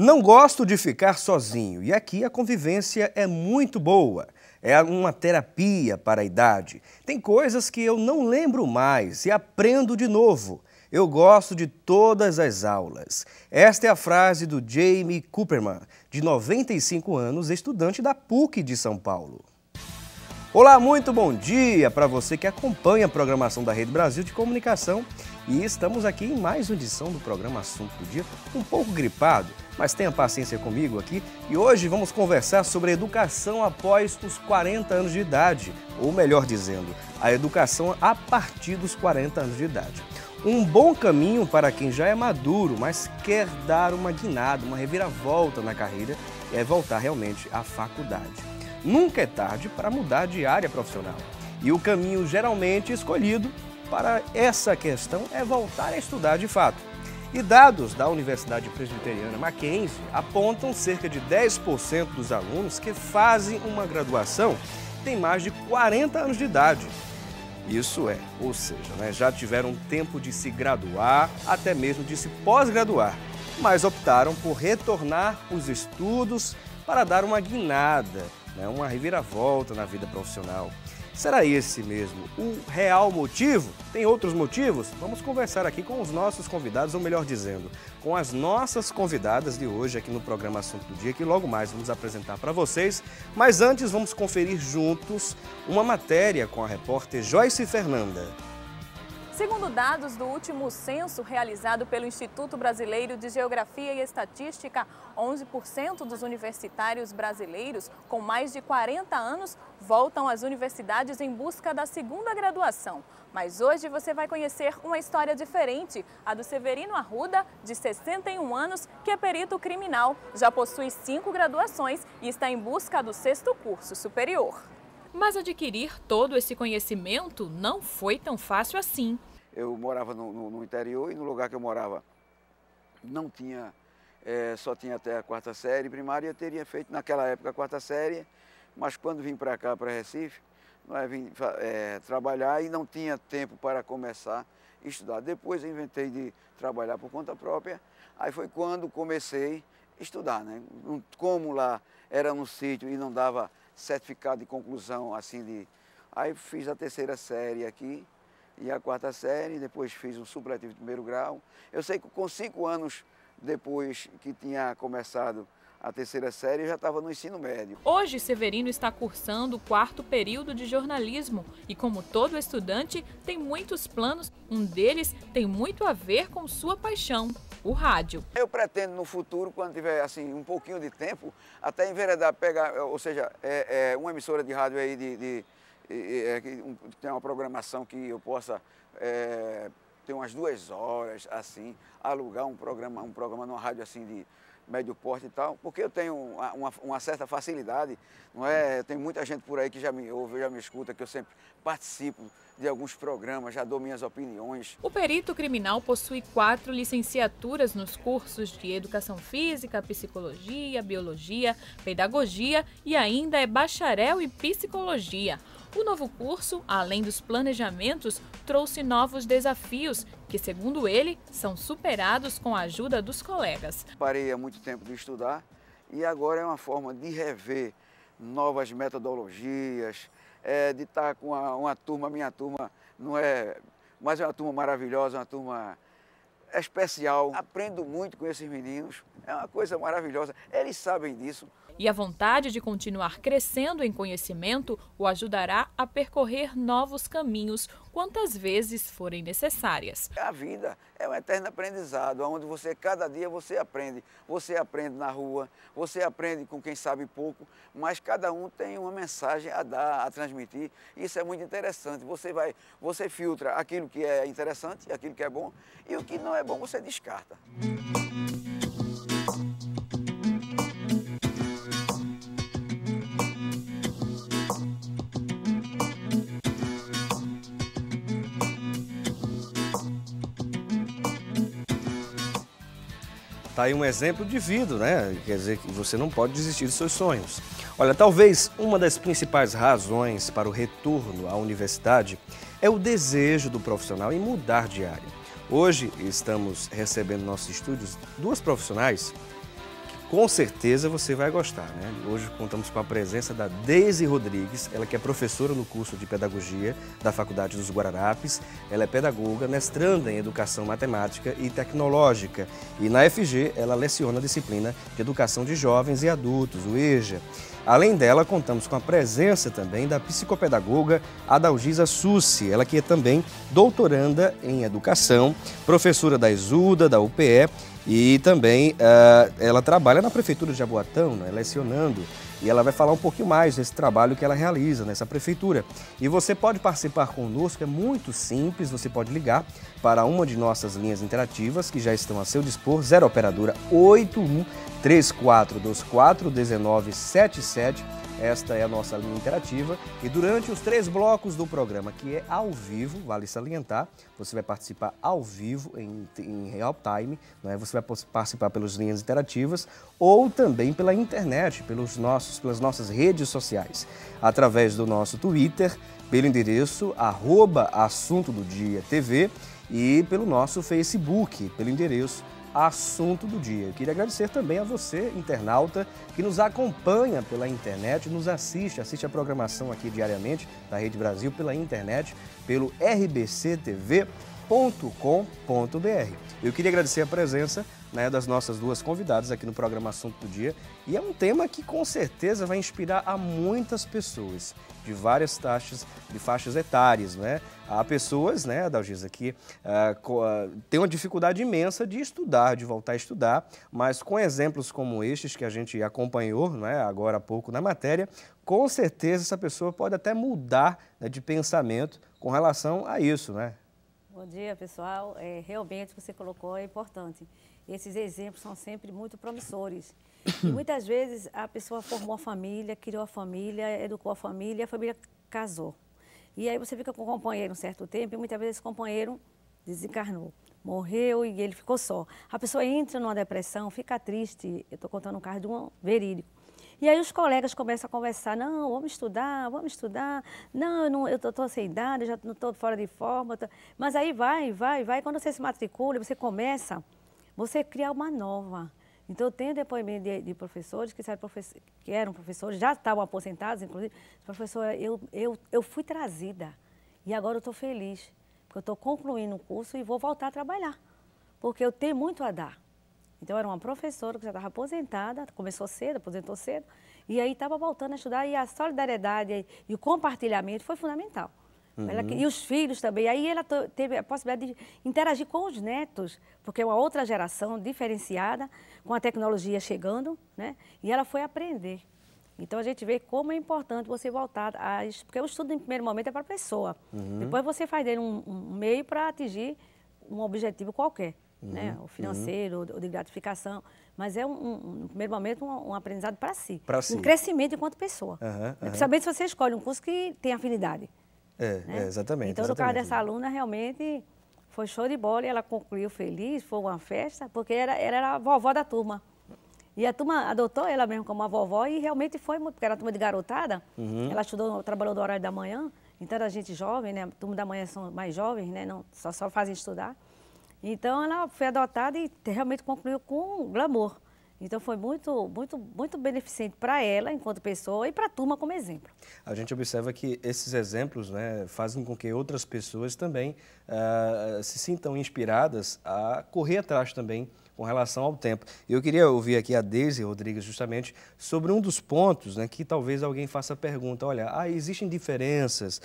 Não gosto de ficar sozinho e aqui a convivência é muito boa. É uma terapia para a idade. Tem coisas que eu não lembro mais e aprendo de novo. Eu gosto de todas as aulas. Esta é a frase do Jamie Cooperman, de 95 anos, estudante da PUC de São Paulo. Olá, muito bom dia para você que acompanha a programação da Rede Brasil de Comunicação. E estamos aqui em mais uma edição do programa Assunto do Dia, um pouco gripado, mas tenha paciência comigo aqui. E hoje vamos conversar sobre a educação após os 40 anos de idade, ou melhor dizendo, a educação a partir dos 40 anos de idade. Um bom caminho para quem já é maduro, mas quer dar uma guinada, uma reviravolta na carreira, é voltar realmente à faculdade. Nunca é tarde para mudar de área profissional. E o caminho geralmente escolhido para essa questão é voltar a estudar de fato. E dados da Universidade Presbiteriana Mackenzie apontam cerca de 10% dos alunos que fazem uma graduação têm mais de 40 anos de idade. Isso é, ou seja, já tiveram tempo de se graduar, até mesmo de se pós-graduar, mas optaram por retornar os estudos para dar uma guinada, uma reviravolta na vida profissional. Será esse mesmo o real motivo? Tem outros motivos? Vamos conversar aqui com os nossos convidados, ou melhor dizendo, com as nossas convidadas de hoje aqui no programa Assunto do Dia, que logo mais vamos apresentar para vocês. Mas antes vamos conferir juntos uma matéria com a repórter Joyce Fernanda. Segundo dados do último censo realizado pelo Instituto Brasileiro de Geografia e Estatística, 11% dos universitários brasileiros com mais de 40 anos voltam às universidades em busca da segunda graduação. Mas hoje você vai conhecer uma história diferente, a do Severino Arruda, de 61 anos, que é perito criminal, já possui 5 graduações e está em busca do 6º curso superior. Mas adquirir todo esse conhecimento não foi tão fácil assim. Eu morava no interior e no lugar que eu morava não tinha, só tinha até a 4ª série primária. Eu teria feito naquela época a 4ª série, mas quando vim para cá, para Recife, vim trabalhar e não tinha tempo para começar a estudar. Depois eu inventei de trabalhar por conta própria, aí foi quando comecei a estudar, Como lá era no sítio e não dava certificado de conclusão, Aí fiz a 3ª série aqui e a 4ª série, depois fiz um supletivo de 1º grau. Eu sei que com 5 anos depois que tinha começado a 3ª série, eu já estava no ensino médio. Hoje, Severino está cursando o 4º período de jornalismo e, como todo estudante, tem muitos planos. Um deles tem muito a ver com sua paixão, o rádio. Eu pretendo no futuro, quando tiver um pouquinho de tempo, até enveredar, pegar, ou seja, uma emissora de rádio aí que tem uma programação que eu possa ter umas 2 horas, alugar um programa numa rádio de médio porte e tal, porque eu tenho uma certa facilidade, Tem muita gente por aí que já me ouve, já me escuta, que eu sempre participo de alguns programas, já dou minhas opiniões. O perito criminal possui 4 licenciaturas nos cursos de Educação Física, Psicologia, Biologia, Pedagogia e ainda é bacharel em Psicologia. O novo curso, além dos planejamentos, trouxe novos desafios que, segundo ele, são superados com a ajuda dos colegas. Parei há muito tempo de estudar e agora é uma forma de rever novas metodologias, de estar com uma turma, minha turma não é, mas é uma turma maravilhosa, uma turma especial. Aprendo muito com esses meninos, é uma coisa maravilhosa, eles sabem disso. E a vontade de continuar crescendo em conhecimento o ajudará a percorrer novos caminhos quantas vezes forem necessárias. A vida é um eterno aprendizado, onde cada dia você aprende. Você aprende na rua, você aprende com quem sabe pouco, mas cada um tem uma mensagem a dar, a transmitir. Isso é muito interessante. Você filtra aquilo que é interessante, aquilo que é bom, e o que não é bom você descarta. Tá aí um exemplo de vida, Quer dizer que você não pode desistir dos seus sonhos. Olha, talvez uma das principais razões para o retorno à universidade é o desejo do profissional em mudar de área. Hoje estamos recebendo em nossos estúdios 2 profissionais que Com certeza você vai gostar, né? Hoje contamos com a presença da Deise Rodrigues, ela que é professora no curso de Pedagogia da Faculdade dos Guararapes. Ela é pedagoga, mestranda em Educação Matemática e Tecnológica. E na FG ela leciona a disciplina de Educação de Jovens e Adultos, o EJA. Além dela, contamos com a presença também da psicopedagoga Adalgisa Sussi, ela que é também doutoranda em Educação, professora da Exuda, da UPE, e também ela trabalha na Prefeitura de Jaboatão, né, lecionando, e ela vai falar um pouquinho mais desse trabalho que ela realiza nessa prefeitura. E você pode participar conosco, é muito simples, você pode ligar para uma de nossas linhas interativas que já estão a seu dispor, 0 operadora 81 3424 1977. Esta é a nossa linha interativa e durante os 3 blocos do programa, que é ao vivo, vale salientar, você vai participar ao vivo, em real time, né? Você vai participar pelas linhas interativas ou também pela internet, pelas nossas redes sociais, através do nosso Twitter, pelo endereço @AssuntoDoDia.tv e pelo nosso Facebook, pelo endereço Assunto do Dia. Eu queria agradecer também a você, internauta, que nos acompanha pela internet, nos assiste a programação aqui diariamente da Rede Brasil pela internet, pelo rbctv.com.br. Eu queria agradecer a presença, né, das nossas 2 convidadas aqui no programa Assunto do Dia, e é um tema que com certeza vai inspirar a muitas pessoas de várias faixas etárias, né? Há pessoas, né, Adalgisa, que têm uma dificuldade imensa de estudar, de voltar a estudar, mas com exemplos como estes que a gente acompanhou, né, agora há pouco na matéria, com certeza essa pessoa pode até mudar, né, de pensamento com relação a isso, né? Bom dia, pessoal. Realmente o que você colocou é importante. Esses exemplos são sempre muito promissores. E muitas vezes a pessoa formou a família, criou a família, educou a família casou. E aí você fica com o companheiro um certo tempo e muitas vezes esse companheiro desencarnou, morreu e ele ficou só. A pessoa entra numa depressão, fica triste. Eu estou contando um caso de um verídico. E aí os colegas começam a conversar, não, vamos estudar, não, eu estou sem idade, já estou fora de forma. Mas aí vai, quando você se matricula, você começa, você cria uma nova. Então eu tenho depoimento de professores que eram professores, já estavam aposentados, inclusive, professora, eu fui trazida e agora eu estou feliz, porque eu estou concluindo o curso e vou voltar a trabalhar, porque eu tenho muito a dar. Então, eu era uma professora que já estava aposentada, começou cedo, aposentou cedo, e aí estava voltando a estudar, e a solidariedade e o compartilhamento foi fundamental. E os filhos também. Aí ela teve a possibilidade de interagir com os netos, porque é uma outra geração diferenciada, com a tecnologia chegando, né? E ela foi aprender. Então, a gente vê como é importante você voltar porque o estudo, em primeiro momento, é para a pessoa. Depois você faz dele um meio para atingir um objetivo qualquer. Né? O financeiro, o de gratificação, mas é no primeiro momento um aprendizado para si, um crescimento enquanto pessoa, principalmente se você escolhe um curso que tem afinidade. Exatamente. Então, no caso dessa aluna, realmente foi show de bola e ela concluiu feliz, foi uma festa, porque ela era a vovó da turma. E a turma adotou ela mesmo como a vovó e realmente foi, porque era uma turma de garotada, ela trabalhou no horário da manhã, então era gente jovem, né? A turma da manhã são mais jovens, né? Não, só fazem estudar. Então, ela foi adotada e realmente concluiu com glamour. Então, foi muito beneficente para ela, enquanto pessoa, e para a turma como exemplo. A gente observa que esses exemplos, né, fazem com que outras pessoas também se sintam inspiradas a correr atrás também com relação ao tempo. Eu queria ouvir aqui a Deise Rodrigues justamente sobre um dos pontos, né, que talvez alguém faça a pergunta, olha, existem diferenças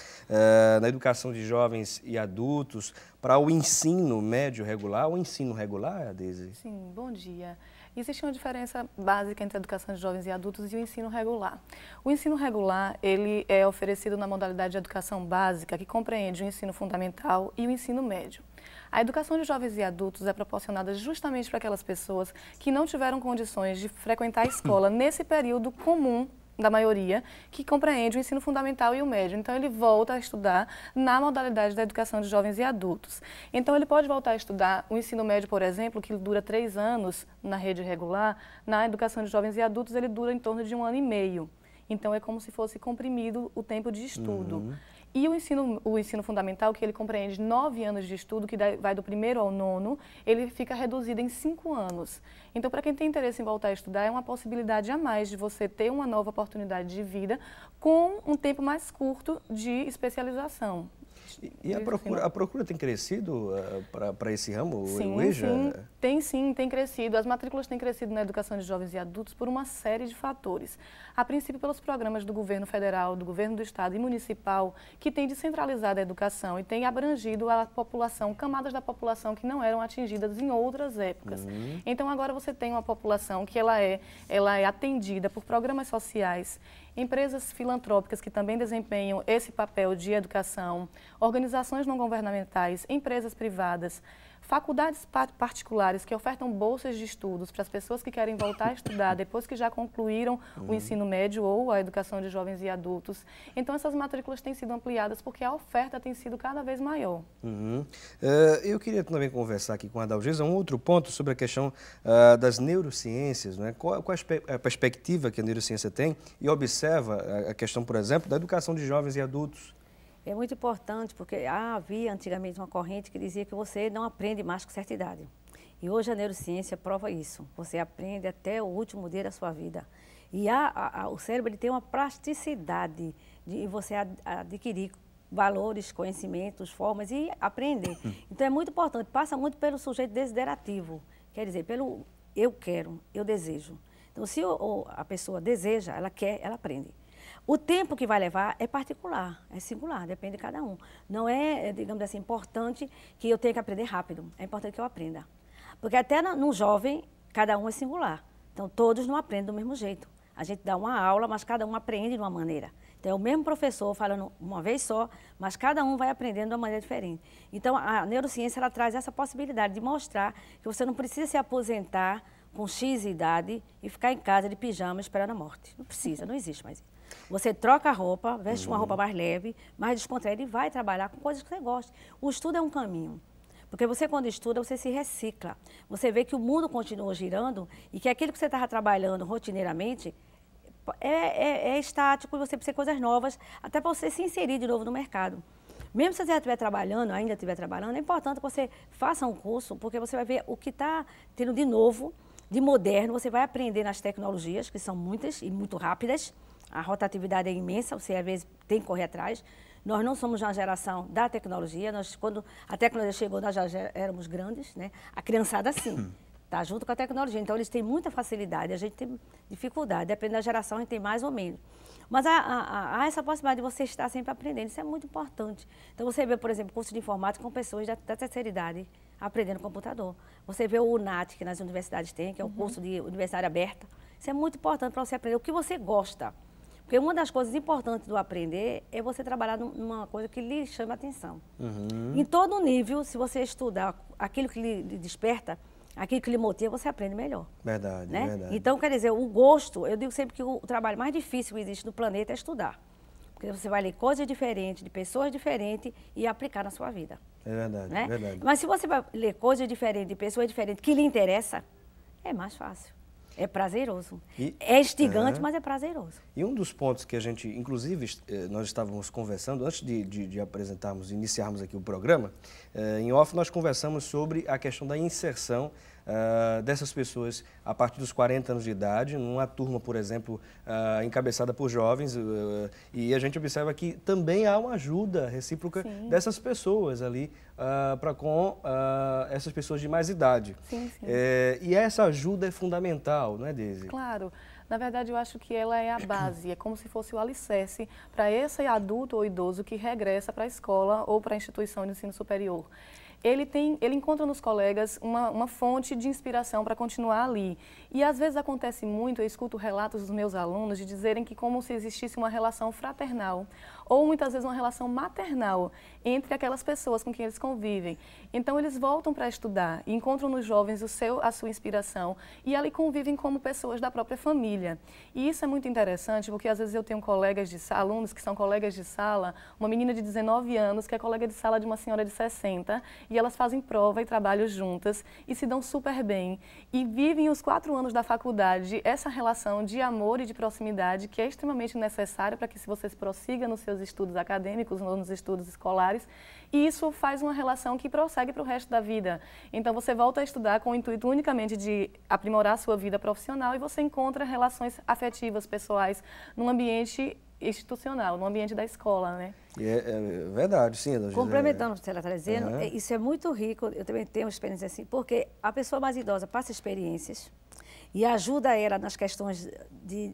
na educação de jovens e adultos para o ensino médio regular ou ensino regular, Deise? Sim, bom dia. Existe uma diferença básica entre a educação de jovens e adultos e o ensino regular. O ensino regular, ele é oferecido na modalidade de educação básica, que compreende o ensino fundamental e o ensino médio. A educação de jovens e adultos é proporcionada justamente para aquelas pessoas que não tiveram condições de frequentar a escola nesse período comum da maioria, que compreende o ensino fundamental e o médio. Então, ele volta a estudar na modalidade da educação de jovens e adultos. Então, ele pode voltar a estudar o ensino médio, por exemplo, que dura 3 anos na rede regular, na educação de jovens e adultos ele dura em torno de 1 ano e meio. Então, é como se fosse comprimido o tempo de estudo. E o ensino fundamental, que ele compreende 9 anos de estudo, que vai do 1º ao 9º, ele fica reduzido em 5 anos. Então, para quem tem interesse em voltar a estudar, é uma possibilidade a mais de você ter uma nova oportunidade de vida com um tempo mais curto de especialização. E a procura tem crescido para esse ramo, sim, sim, tem crescido. As matrículas têm crescido na educação de jovens e adultos por uma série de fatores. A princípio, pelos programas do governo federal, do governo do estado e municipal, que tem descentralizado a educação e tem abrangido a população, camadas da população que não eram atingidas em outras épocas. Então, agora você tem uma população que ela é atendida por programas sociais, empresas filantrópicas que também desempenham esse papel de educação, organizações não governamentais, empresas privadas, faculdades particulares que ofertam bolsas de estudos para as pessoas que querem voltar a estudar depois que já concluíram o ensino médio ou a educação de jovens e adultos. Então, essas matrículas têm sido ampliadas porque a oferta tem sido cada vez maior. Eu queria também conversar aqui com a Adalgisa um outro ponto sobre a questão das neurociências, né? Qual a perspectiva que a neurociência tem e observa a questão, por exemplo, da educação de jovens e adultos? É muito importante, porque havia antigamente uma corrente que dizia que você não aprende mais com certa idade. E hoje a neurociência prova isso. Você aprende até o último dia da sua vida. E o cérebro ele tem uma plasticidade de você adquirir valores, conhecimentos, formas e aprender. Então é muito importante, passa muito pelo sujeito desiderativo. Quer dizer, pelo eu quero, eu desejo. Então se a pessoa deseja, ela quer, ela aprende. O tempo que vai levar é particular, é singular, depende de cada um. Não é, digamos assim, importante que eu tenha que aprender rápido, é importante que eu aprenda. Porque até no jovem, cada um é singular. Então, todos não aprendem do mesmo jeito. A gente dá uma aula, mas cada um aprende de uma maneira. Então, é o mesmo professor falando uma vez só, mas cada um vai aprendendo de uma maneira diferente. Então, a neurociência ela traz essa possibilidade de mostrar que você não precisa se aposentar com X idade e ficar em casa de pijama esperando a morte. Não precisa, não existe mais isso. Você troca a roupa, veste uma roupa mais leve, mais descontraída e vai trabalhar com coisas que você gosta. O estudo é um caminho. Porque você, quando estuda, você se recicla. Você vê que o mundo continua girando e que aquilo que você estava trabalhando rotineiramente é estático e você precisa de coisas novas, até para você se inserir de novo no mercado. Mesmo se você já estiver trabalhando, ainda estiver trabalhando, é importante que você faça um curso, porque você vai ver o que está tendo de novo, de moderno, você vai aprender nas tecnologias, que são muitas e muito rápidas. A rotatividade é imensa, você às vezes tem que correr atrás. Nós não somos uma geração da tecnologia, quando a tecnologia chegou, nós já éramos grandes, né? A criançada sim, está junto com a tecnologia, então eles têm muita facilidade, a gente tem dificuldade, depende da geração, a gente tem mais ou menos. Mas há essa possibilidade de você estar sempre aprendendo, isso é muito importante. Então você vê, por exemplo, curso de informática com pessoas da terceira idade aprendendo computador. Você vê o UNAT, que nas universidades tem, que é o curso de universidade aberta. Isso é muito importante para você aprender o que você gosta. Porque uma das coisas importantes do aprender é você trabalhar numa coisa que lhe chama a atenção. Em todo nível, se você estudar aquilo que lhe desperta, aquilo que lhe motiva, você aprende melhor. Verdade, né? verdade. Então, quer dizer, o gosto, eu digo sempre que o trabalho mais difícil que existe no planeta é estudar. Porque você vai ler coisas diferentes, de pessoas diferentes e aplicar na sua vida. É verdade, né? é verdade. Mas se você vai ler coisas diferentes, de pessoas diferentes, que lhe interessa, é mais fácil. É prazeroso. É instigante, mas é prazeroso. E um dos pontos que a gente, inclusive, nós estávamos conversando, antes de apresentarmos, iniciarmos aqui o programa, em off nós conversamos sobre a questão da inserção dessas pessoas a partir dos 40 anos de idade, numa turma, por exemplo, encabeçada por jovens, e a gente observa que também há uma ajuda recíproca dessas pessoas ali com essas pessoas de mais idade. Sim, sim. E essa ajuda é fundamental, não é, Deise? Claro. Na verdade, eu acho que ela é a base, é como se fosse o alicerce para esse adulto ou idoso que regressa para a escola ou para a instituição de ensino superior. Ele encontra nos colegas uma fonte de inspiração para continuar ali. E às vezes acontece muito, eu escuto relatos dos meus alunos de dizerem que como se existisse uma relação fraternal, ou muitas vezes uma relação maternal entre aquelas pessoas com quem eles convivem. Então eles voltam para estudar e encontram nos jovens a sua inspiração e ali convivem como pessoas da própria família. E isso é muito interessante porque às vezes eu tenho alunos que são colegas de sala, uma menina de 19 anos que é colega de sala de uma senhora de 60 e elas fazem prova e trabalho juntas e se dão super bem e vivem os 4 anos da faculdade essa relação de amor e de proximidade que é extremamente necessária para que você prossiga nos seus estudos acadêmicos ou nos estudos escolares e isso faz uma relação que prossegue para o resto da vida. Então você volta a estudar com o intuito unicamente de aprimorar a sua vida profissional e você encontra relações afetivas, pessoais, num ambiente institucional, no ambiente da escola, né? É verdade, sim. Complementando o que ela está dizendo, isso é muito rico, eu também tenho uma experiência assim, porque a pessoa mais idosa passa experiências e ajuda ela nas questões de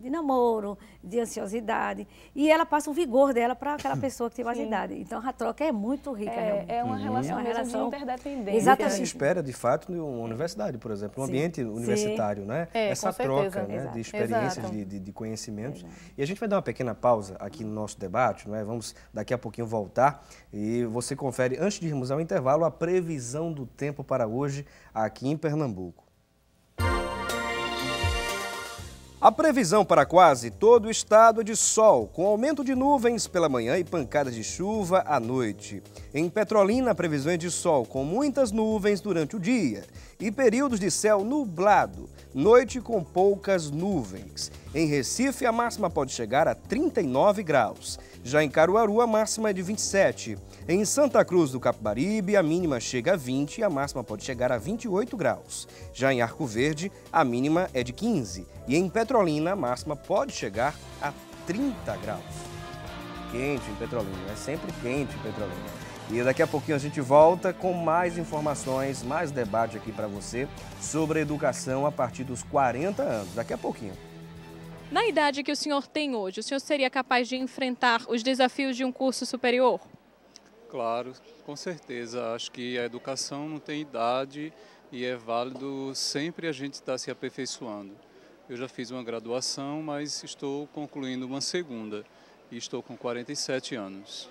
namoro, de ansiosidade, e ela passa o vigor dela para aquela pessoa que tem mais idade. Então, a troca é muito rica. É uma relação, de interdependência. Exatamente. Se espera, de fato, em uma universidade, por exemplo, um ambiente universitário, né? Essa troca, né, de experiências, de conhecimentos. E a gente vai dar uma pequena pausa aqui no nosso debate, não é? Vamos daqui a pouquinho voltar e você confere, antes de irmos ao intervalo, a previsão do tempo para hoje aqui em Pernambuco. A previsão para quase todo o estado é de sol, com aumento de nuvens pela manhã e pancadas de chuva à noite. Em Petrolina, a previsão é de sol, com muitas nuvens durante o dia e períodos de céu nublado, noite com poucas nuvens. Em Recife, a máxima pode chegar a 39 graus. Já em Caruaru, a máxima é de 27. Em Santa Cruz do Capibaribe, a mínima chega a 20 e a máxima pode chegar a 28 graus. Já em Arco Verde, a mínima é de 15. E em Petrolina, a máxima pode chegar a 30 graus. Quente em Petrolina, é sempre quente em Petrolina. E daqui a pouquinho a gente volta com mais informações, mais debate aqui para você sobre a educação a partir dos 40 anos. Daqui a pouquinho. Na idade que o senhor tem hoje, o senhor seria capaz de enfrentar os desafios de um curso superior? Claro, com certeza. Acho que a educação não tem idade e é válido sempre a gente estar se aperfeiçoando. Eu já fiz uma graduação, mas estou concluindo uma segunda e estou com 47 anos.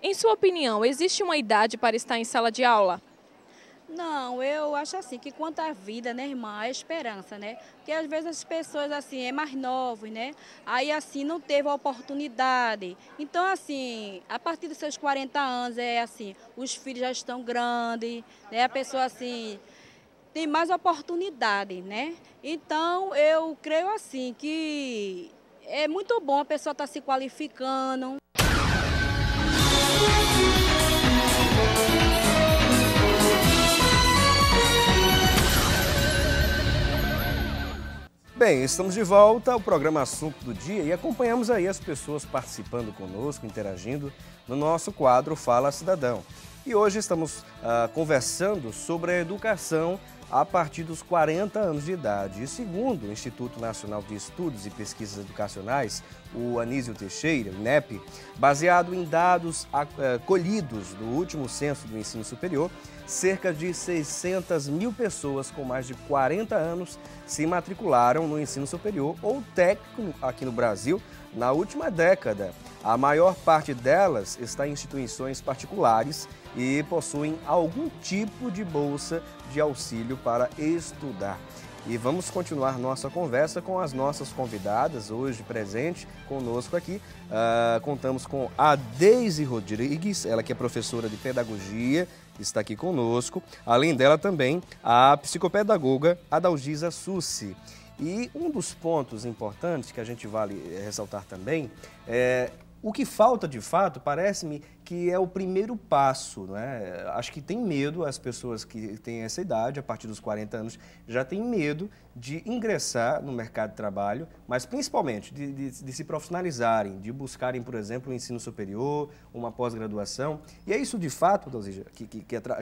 Em sua opinião, existe uma idade para estar em sala de aula? Não, eu acho assim, que quanto à vida, né, irmã, a esperança, né? Porque às vezes as pessoas, assim, é mais novos, né? Aí, assim, não teve a oportunidade. Então, assim, a partir dos seus 40 anos, é assim, os filhos já estão grandes, né? A pessoa, assim, tem mais oportunidade, né? Então, eu creio, assim, que é muito bom a pessoa estar se qualificando. Bem, estamos de volta ao programa Assunto do Dia e acompanhamos aí as pessoas participando conosco, interagindo no nosso quadro Fala Cidadão. E hoje estamos conversando sobre a educação a partir dos 40 anos de idade. E segundo o Instituto Nacional de Estudos e Pesquisas Educacionais, o Anísio Teixeira, o INEP, baseado em dados colhidos no último censo do ensino superior, cerca de 600 mil pessoas com mais de 40 anos se matricularam no ensino superior ou técnico aqui no Brasil na última década. A maior parte delas está em instituições particulares e possuem algum tipo de bolsa de auxílio para estudar. E vamos continuar nossa conversa com as nossas convidadas, hoje presente conosco aqui. Contamos com a Deise Rodrigues, ela que é professora de pedagogia, está aqui conosco. Além dela também a psicopedagoga Adalgisa Sussi. E um dos pontos importantes que a gente vale ressaltar também é o que falta de fato, parece-me que é o primeiro passo, né? Acho que tem medo, as pessoas que têm essa idade, a partir dos 40 anos, já têm medo de ingressar no mercado de trabalho, mas principalmente de se profissionalizarem, de buscarem, por exemplo, um ensino superior, uma pós-graduação. E é isso, de fato, Dalzija,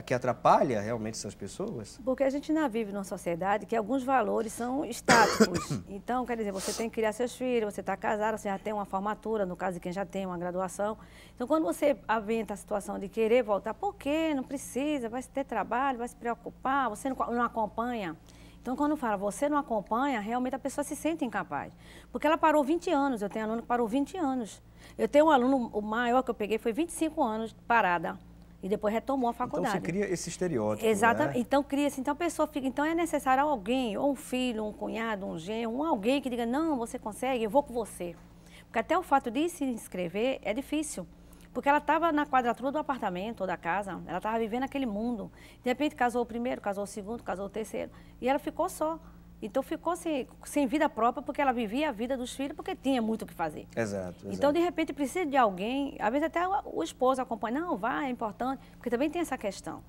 que atrapalha realmente essas pessoas? Porque a gente ainda vive numa sociedade que alguns valores são estáticos. Então, quer dizer, você tem que criar seus filhos, você está casado, você já tem uma formatura, no caso de quem já tem uma graduação. Então, quando você aventa a situação de querer voltar, por quê? Não precisa, vai ter trabalho, vai se preocupar, você não acompanha. Então, quando fala, você não acompanha, realmente a pessoa se sente incapaz. Porque ela parou 20 anos, eu tenho aluno que parou 20 anos. Eu tenho um aluno, o maior que eu peguei foi 25 anos parada. E depois retomou a faculdade. Então, você cria esse estereótipo, exatamente. Né? Então, cria-se. Então, a pessoa fica... Então, é necessário alguém, ou um filho, um cunhado, um genro, alguém que diga, não, você consegue, eu vou com você. Porque até o fato de se inscrever é difícil. Porque ela estava na quadratura do apartamento ou da casa, ela estava vivendo aquele mundo. De repente, casou o primeiro, casou o segundo, casou o terceiro, e ela ficou só. Então, ficou sem vida própria, porque ela vivia a vida dos filhos, porque tinha muito o que fazer. Exato. Então, de repente, precisa de alguém, às vezes até o esposo acompanha, não, vai, é importante, porque também tem essa questão.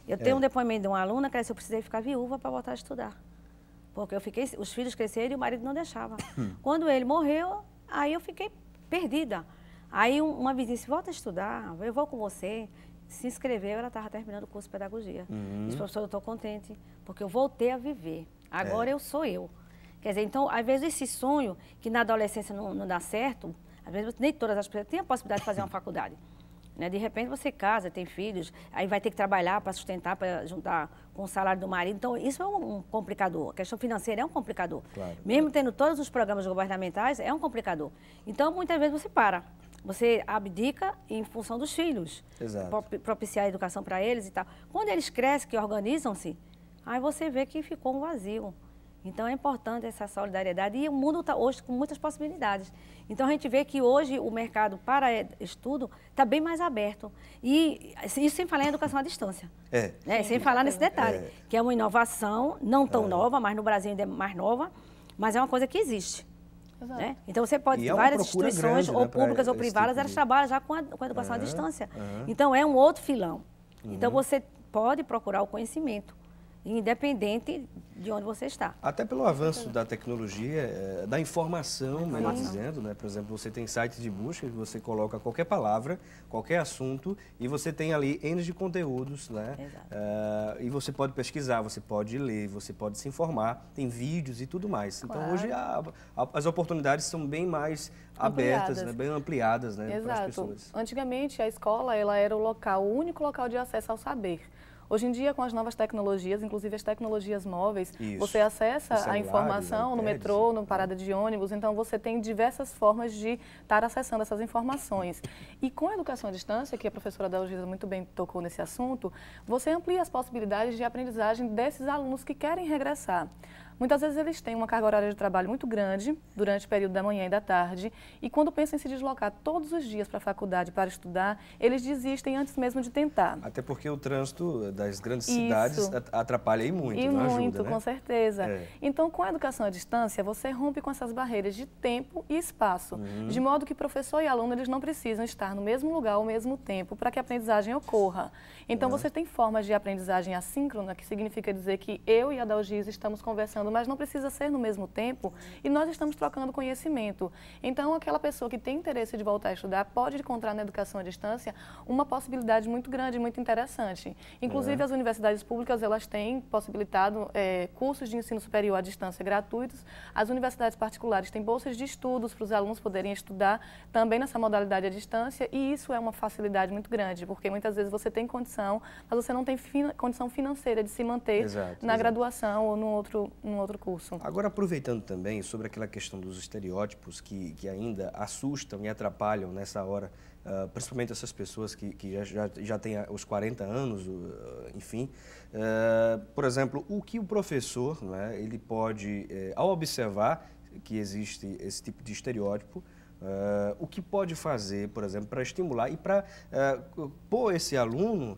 Eu tenho um depoimento de uma aluna que disse, eu precisei ficar viúva para voltar a estudar. Porque os filhos cresceram e o marido não deixava. Quando ele morreu, aí eu fiquei perdida. Aí uma vizinha disse, volta a estudar, eu vou com você. Se inscreveu, ela estava terminando o curso de pedagogia. Disse, professor, eu estou contente, porque eu voltei a viver. Agora eu sou eu. Quer dizer, então, às vezes esse sonho, que na adolescência não dá certo, às vezes nem todas as pessoas têm a possibilidade de fazer uma faculdade. Né? De repente você casa, tem filhos, aí vai ter que trabalhar para sustentar, para juntar com o salário do marido. Então, isso é um complicador. A questão financeira é um complicador. Claro. Mesmo tendo todos os programas governamentais, é um complicador. Então, muitas vezes você para. Você abdica em função dos filhos. Exato. Propiciar a educação para eles e tal. Quando eles crescem, que organizam-se, aí você vê que ficou um vazio. Então, é importante essa solidariedade. E o mundo está hoje com muitas possibilidades. Então, a gente vê que hoje o mercado para estudo está bem mais aberto. E isso sem falar em educação à distância. Né? Sem falar nesse detalhe, que é uma inovação, não tão nova, mas no Brasil ainda é mais nova, mas é uma coisa que existe. Né? Então, você pode ter várias instituições, ou públicas ou privadas, elas trabalham já com a educação à distância. Então, é um outro filão. Então, você pode procurar o conhecimento, independente de onde você está. Até pelo avanço da tecnologia, da informação, melhor dizendo, né? Por exemplo, você tem sites de busca que você coloca qualquer palavra, qualquer assunto, e você tem ali N de conteúdos, né? E você pode pesquisar, você pode ler, você pode se informar, tem vídeos e tudo mais. Então, hoje as oportunidades são bem mais abertas, né? Bem ampliadas, né? Para as pessoas. Antigamente, a escola ela era o único local de acesso ao saber. Hoje em dia, com as novas tecnologias, inclusive as tecnologias móveis, você acessa a informação no metrô, na parada de ônibus, então você tem diversas formas de estar acessando essas informações. E com a educação à distância, que a professora Dalgisa muito bem tocou nesse assunto, você amplia as possibilidades de aprendizagem desses alunos que querem regressar. Muitas vezes eles têm uma carga horária de trabalho muito grande durante o período da manhã e da tarde e quando pensam em se deslocar todos os dias para a faculdade para estudar, eles desistem antes mesmo de tentar. Até porque o trânsito das grandes cidades atrapalha aí muito, e não ajuda, muito, né? Com certeza. Então, com a educação à distância, você rompe com essas barreiras de tempo e espaço, de modo que professor e aluno eles não precisam estar no mesmo lugar ao mesmo tempo para que a aprendizagem ocorra. Então, você tem formas de aprendizagem assíncrona, que significa dizer que eu e a Dalgisa estamos conversando, mas não precisa ser no mesmo tempo e nós estamos trocando conhecimento. Então, aquela pessoa que tem interesse de voltar a estudar pode encontrar na educação à distância uma possibilidade muito grande, muito interessante. Inclusive, as universidades públicas, elas têm possibilitado cursos de ensino superior à distância gratuitos. As universidades particulares têm bolsas de estudos para os alunos poderem estudar também nessa modalidade à distância e isso é uma facilidade muito grande, porque muitas vezes você tem condição, mas você não tem condição financeira de se manter na graduação ou num outro curso. Agora, aproveitando também sobre aquela questão dos estereótipos que ainda assustam e atrapalham nessa hora, principalmente essas pessoas que já têm os 40 anos, enfim. Por exemplo, o que o professor, né, ele pode, ao observar que existe esse tipo de estereótipo, o que pode fazer, por exemplo, para estimular e para pôr esse aluno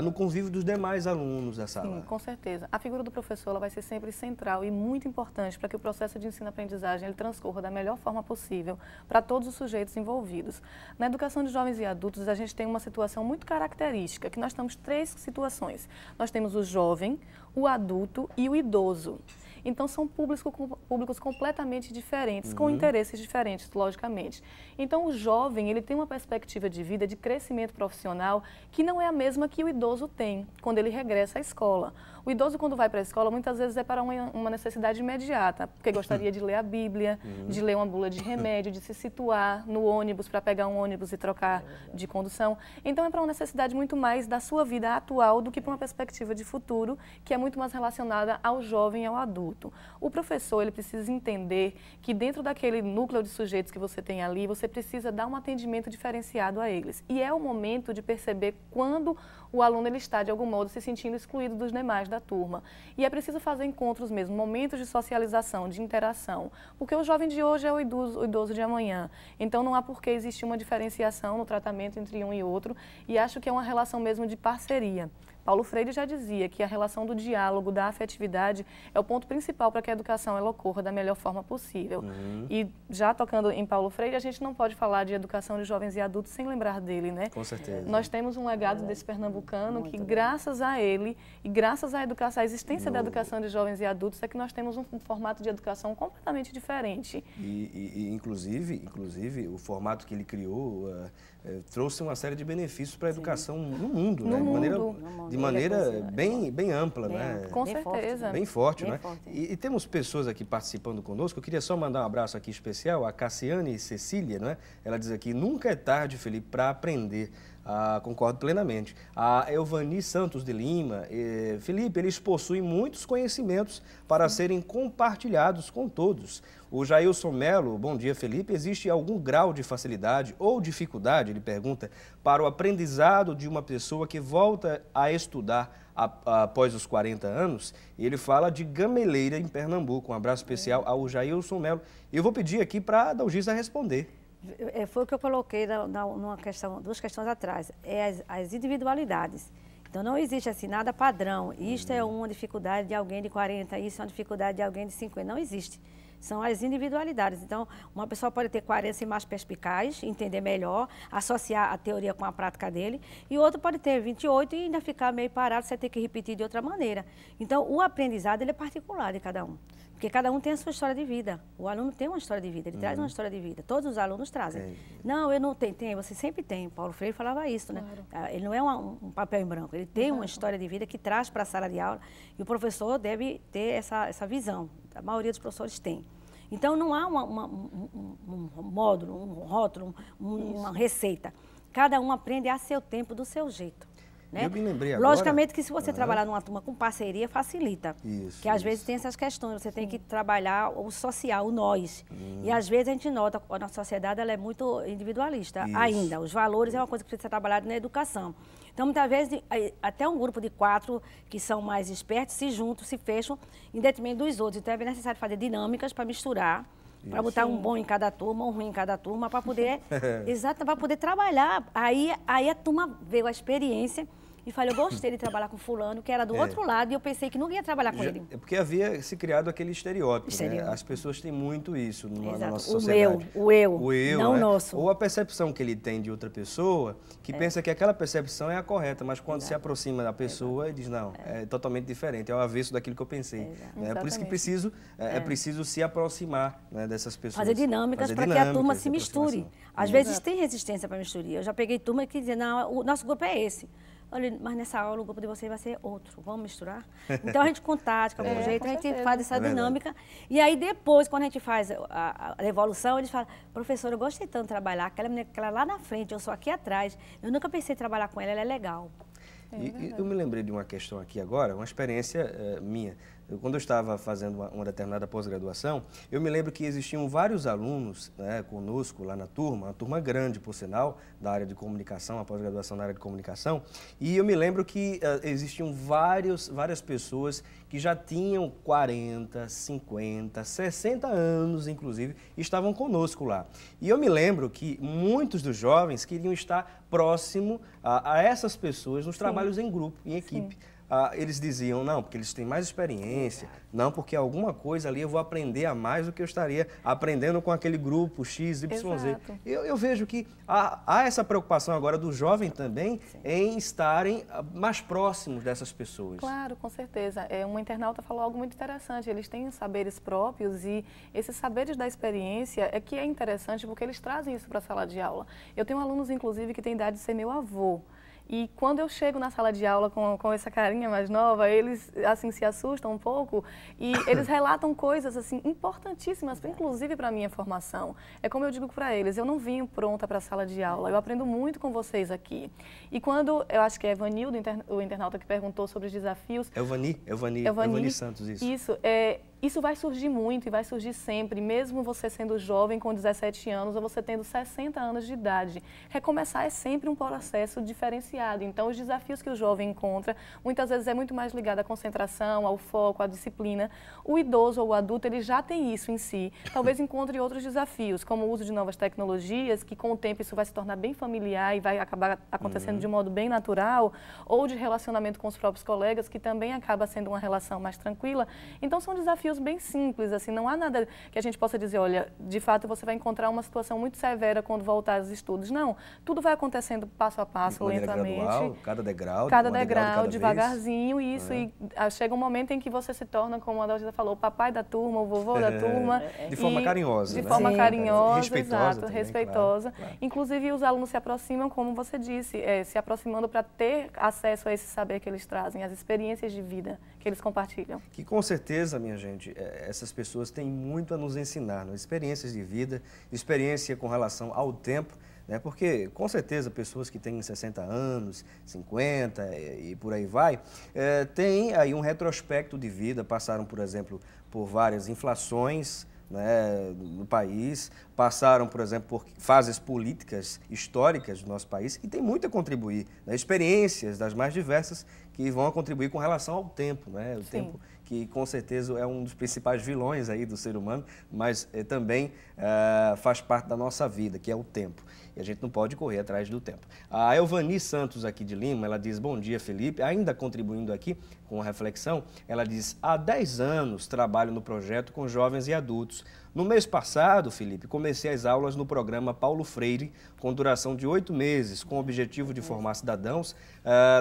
no convívio dos demais alunos da sala? Sim, com certeza. A figura do professor ela vai ser sempre central e muito importante para que o processo de ensino-aprendizagem ele transcorra da melhor forma possível para todos os sujeitos envolvidos. Na educação de jovens e adultos, a gente tem uma situação muito característica, que nós temos 3 situações. Nós temos o jovem, o adulto e o idoso. Então, são públicos completamente diferentes, com interesses diferentes, logicamente. Então, o jovem, ele tem uma perspectiva de vida, de crescimento profissional, que não é a mesma que o idoso tem, quando ele regressa à escola. O idoso, quando vai para a escola, muitas vezes é para uma necessidade imediata, porque gostaria de ler a Bíblia, de ler uma bula de remédio, de se situar no ônibus, para pegar um ônibus e trocar de condução. Então, é para uma necessidade muito mais da sua vida atual do que para uma perspectiva de futuro, que é muito mais relacionada ao jovem e ao adulto. O professor, ele precisa entender que dentro daquele núcleo de sujeitos que você tem ali, você precisa dar um atendimento diferenciado a eles. E é o momento de perceber quando o aluno ele está, de algum modo, se sentindo excluído dos demais da turma. E é preciso fazer encontros mesmo, momentos de socialização, de interação, porque o jovem de hoje é o idoso de amanhã. Então, não há por que existir uma diferenciação no tratamento entre um e outro, e acho que é uma relação mesmo de parceria. Paulo Freire já dizia que a relação do diálogo, da afetividade, é o ponto principal para que a educação ela ocorra da melhor forma possível. E já tocando em Paulo Freire, a gente não pode falar de educação de jovens e adultos sem lembrar dele, né? Com certeza. Nós temos um legado desse pernambucano que, graças a ele e graças à educação, à existência da educação de jovens e adultos, é que nós temos um formato de educação completamente diferente. Inclusive, o formato que ele criou trouxe uma série de benefícios para a educação no mundo, né? De maneira bem ampla, né? Com certeza. Bem forte, né? E temos pessoas aqui participando conosco. Eu queria só mandar um abraço aqui especial a Cassiane Cecília, né? Ela diz aqui, nunca é tarde, Felipe, para aprender. Concordo plenamente. A Elvani Santos de Lima, Felipe, eles possuem muitos conhecimentos para serem compartilhados com todos. O Jailson Melo, bom dia, Felipe. Existe algum grau de facilidade ou dificuldade, ele pergunta, para o aprendizado de uma pessoa que volta a estudar após os 40 anos? E ele fala de Gameleira, em Pernambuco. Um abraço especial ao Jailson Melo. E eu vou pedir aqui para a Dalgisa responder. Foi o que eu coloquei numa questão, 2 questões atrás, as individualidades. Então, não existe assim nada padrão. Isto é uma dificuldade de alguém de 40, isso é uma dificuldade de alguém de 50. Não existe. São as individualidades. Então, uma pessoa pode ter 40 ser mais perspicaz, entender melhor, associar a teoria com a prática dele, e outro pode ter 28 e ainda ficar meio parado, você ter que repetir de outra maneira. Então, o aprendizado ele é particular de cada um. Porque cada um tem a sua história de vida. O aluno tem uma história de vida, ele traz uma história de vida. Todos os alunos trazem. Não, eu não tenho. Tem, você sempre tem. Paulo Freire falava isso, né? Claro. Ele não é um papel em branco, ele tem uma história de vida que traz para a sala de aula e o professor deve ter essa visão. A maioria dos professores tem. Então, não há um módulo, um rótulo, uma receita. Cada um aprende a seu tempo, do seu jeito. Né? Eu me lembrei agora. Logicamente que se você trabalhar numa turma com parceria, facilita. Isso, que às vezes tem essas questões, você tem que trabalhar o social, o nós. E às vezes a gente nota que a nossa sociedade ela é muito individualista ainda. Os valores é uma coisa que precisa ser trabalhada na educação. Então, muitas vezes, até um grupo de 4 que são mais espertos se juntam, se fecham em detrimento dos outros. Então, é necessário fazer dinâmicas para misturar, para botar um bom em cada turma, um ruim em cada turma, para poder, para poder trabalhar. Aí a turma veio a experiência e falei, eu gostei de trabalhar com fulano, que era do outro lado, e eu pensei que não ia trabalhar com ele. É porque havia se criado aquele estereótipo, né? As pessoas têm muito isso na nossa sociedade. O eu, não o nosso. Ou a percepção que ele tem de outra pessoa, que pensa que aquela percepção é a correta, mas quando se aproxima da pessoa, ele diz, não, é totalmente diferente, é o avesso daquilo que eu pensei. É por isso que é preciso se aproximar, né, dessas pessoas. Fazer dinâmicas para que a turma se misture. Às vezes tem resistência para misturar. Eu já peguei turma que dizia, não, o nosso grupo é esse. Olha, mas nessa aula o grupo de vocês vai ser outro, vamos misturar? Então a gente com tática, com jeito, a gente faz essa dinâmica. E aí depois, quando a gente faz a evolução, eles falam, professora, eu gostei tanto de trabalhar, aquela menina que ela lá na frente, eu sou aqui atrás, eu nunca pensei em trabalhar com ela, ela é legal. E eu me lembrei de uma questão aqui agora, uma experiência minha. quando eu estava fazendo uma determinada pós-graduação, eu me lembro que existiam vários alunos, né, conosco lá na turma, uma turma grande, por sinal, da área de comunicação, a pós-graduação na área de comunicação, e eu me lembro que existiam várias pessoas que já tinham 40, 50, 60 anos, inclusive, e estavam conosco lá. E eu me lembro que muitos dos jovens queriam estar próximo a essas pessoas nos trabalhos em grupo, em equipe. Eles diziam, não, porque eles têm mais experiência, não, porque alguma coisa ali eu vou aprender a mais do que eu estaria aprendendo com aquele grupo X, Y, Z. Eu vejo que há essa preocupação agora do jovem também em estarem mais próximos dessas pessoas. Claro, com certeza. Um internauta falou algo muito interessante, eles têm saberes próprios e esses saberes da experiência é que é interessante porque eles trazem isso para a sala de aula. Eu tenho alunos, inclusive, que têm idade de ser meu avô. E quando eu chego na sala de aula com essa carinha mais nova, eles assim se assustam um pouco e eles relatam coisas assim importantíssimas, inclusive para a minha formação. É como eu digo para eles, eu não vim pronta para a sala de aula, eu aprendo muito com vocês aqui. E quando, eu acho que é Evanildo, o internauta que perguntou sobre os desafios... Evani Santos, isso. Isso vai surgir muito e vai surgir sempre, mesmo você sendo jovem com 17 anos ou você tendo 60 anos de idade. Recomeçar é sempre um processo diferenciado. Então, os desafios que o jovem encontra, muitas vezes é muito mais ligado à concentração, ao foco, à disciplina. O idoso ou o adulto, ele já tem isso em si. Talvez encontre outros desafios, como o uso de novas tecnologias, que com o tempo isso vai se tornar bem familiar e vai acabar acontecendo de modo bem natural, ou de relacionamento com os próprios colegas, que também acaba sendo uma relação mais tranquila. Então, são desafios bem simples, assim, não há nada que a gente possa dizer, olha, de fato você vai encontrar uma situação muito severa quando voltar aos estudos. Não, tudo vai acontecendo passo a passo, lentamente. Gradual, cada degrau, devagarzinho, isso, e chega um momento em que você se torna, como a Adalgisa falou, o papai da turma, o vovô da turma. De forma carinhosa. De forma carinhosa, respeitosa exato, também, respeitosa. Claro. Inclusive, os alunos se aproximam, como você disse, se aproximando para ter acesso a esse saber que eles trazem, as experiências de vida que eles compartilham. Que com certeza, minha gente, essas pessoas têm muito a nos ensinar, né? Experiências de vida, experiência com relação ao tempo, né? Porque com certeza pessoas que têm 60 anos, 50 e por aí vai, têm aí um retrospecto de vida, passaram, por exemplo, por várias inflações, né, no país, passaram, por exemplo, por fases políticas históricas do nosso país e tem muito a contribuir, né, experiências das mais diversas que vão contribuir com relação ao tempo, né, o tempo que com certeza é um dos principais vilões aí do ser humano, mas também faz parte da nossa vida, que é o tempo. E a gente não pode correr atrás do tempo. A Elvani Santos, aqui de Lima, ela diz, bom dia, Felipe, ainda contribuindo aqui com a reflexão, ela diz, há 10 anos trabalho no projeto com jovens e adultos. No mês passado, Felipe, comecei as aulas no programa Paulo Freire, com duração de 8 meses, com o objetivo de formar cidadãos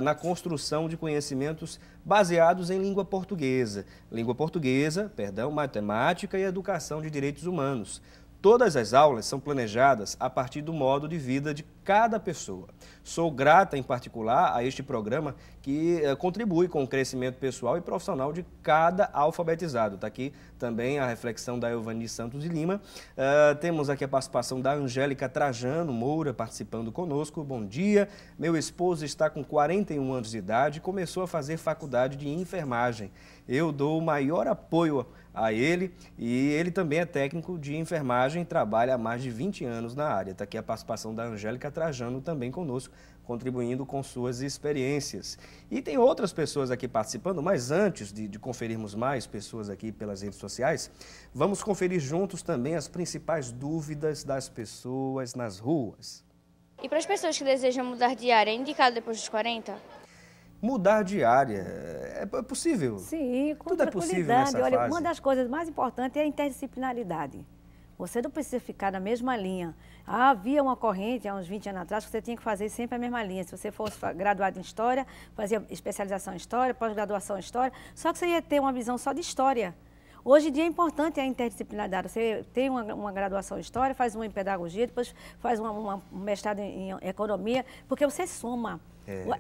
na construção de conhecimentos baseados em língua portuguesa, matemática e educação de direitos humanos. Todas as aulas são planejadas a partir do modo de vida de cada pessoa. Sou grata, em particular, a este programa que contribui com o crescimento pessoal e profissional de cada alfabetizado. Está aqui também a reflexão da Elvani Santos de Lima. Temos aqui a participação da Angélica Trajano Moura participando conosco. Bom dia. Meu esposo está com 41 anos de idade e começou a fazer faculdade de enfermagem. Eu dou o maior apoio a ele e ele também é técnico de enfermagem e trabalha há mais de 20 anos na área. Está aqui a participação da Angélica Trajano também conosco, contribuindo com suas experiências. E tem outras pessoas aqui participando, mas antes de conferirmos mais pessoas aqui pelas redes sociais, vamos conferir juntos também as principais dúvidas das pessoas nas ruas. E para as pessoas que desejam mudar de área, é indicado depois dos 40? Mudar de área é possível? Sim, com tudo é possível nessa Olha, fase. uma das coisas mais importantes é a interdisciplinaridade. Você não precisa ficar na mesma linha. Havia uma corrente, há uns 20 anos atrás, que você tinha que fazer sempre a mesma linha. Se você fosse graduado em História, fazia especialização em História, pós-graduação em História, só que você ia ter uma visão só de História. Hoje em dia é importante a interdisciplinaridade. Você tem uma graduação em História, faz uma em Pedagogia, depois faz um mestrado em Economia, porque você soma.